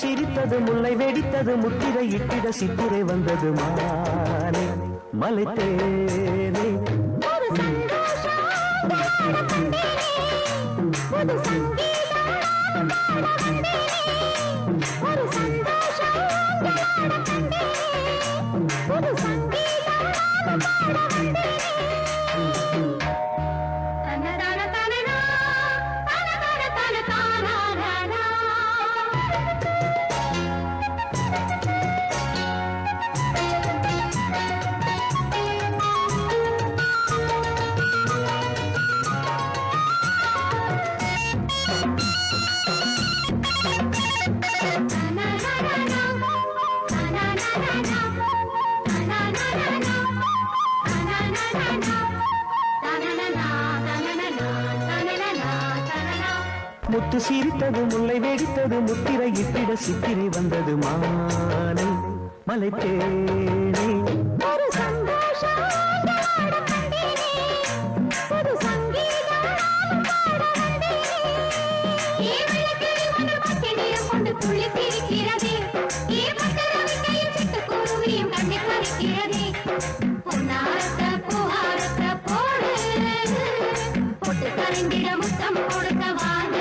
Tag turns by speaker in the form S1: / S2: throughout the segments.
S1: சிரித்தது முல்லை வெடித்தது முத்திரை இட்டிட சித்திரை வந்தது மானே மலை தேனே முத்து சிரித்தது முல்லை வெடித்தது முத்திரை இட்டிட சித்திரை வந்தது மானை மலை தேனே
S2: முத்தம் கொடுக்க வாங்க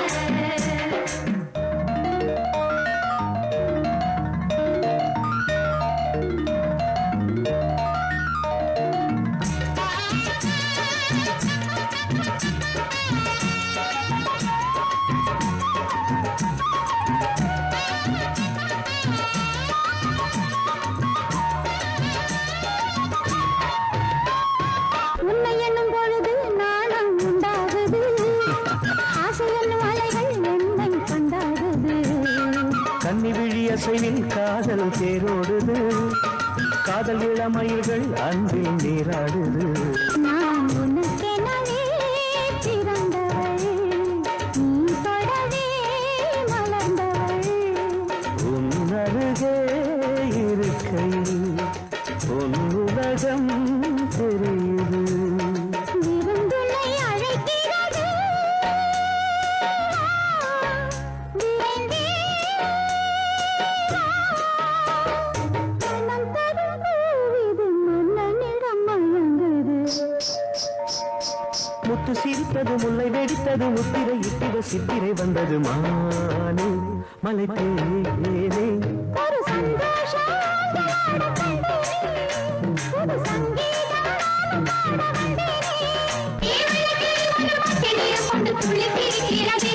S1: கன்னி விழியசைவில் காதல் தேரோடுது காதல் இளமயில்கள் அன்பில் நீராடுது
S2: நான் உனக்கெனவே பிறந்தவள் நீ தொடவே மலர்ந்தவள்
S1: உன்னருகே இருக்கையில் உன் உலகம் தெரியுது
S2: விருந்துனை அழைக்கிறது
S1: முத்து சிரித்தது முல்லை வெடித்தது முத்திரை இட்டிட சித்திரை வந்தது மானே மலை தேனே
S2: ஒரு சந்தோஷம் ஒரு சங்கீதம் கொண்டு துள்ளி திரிகிறது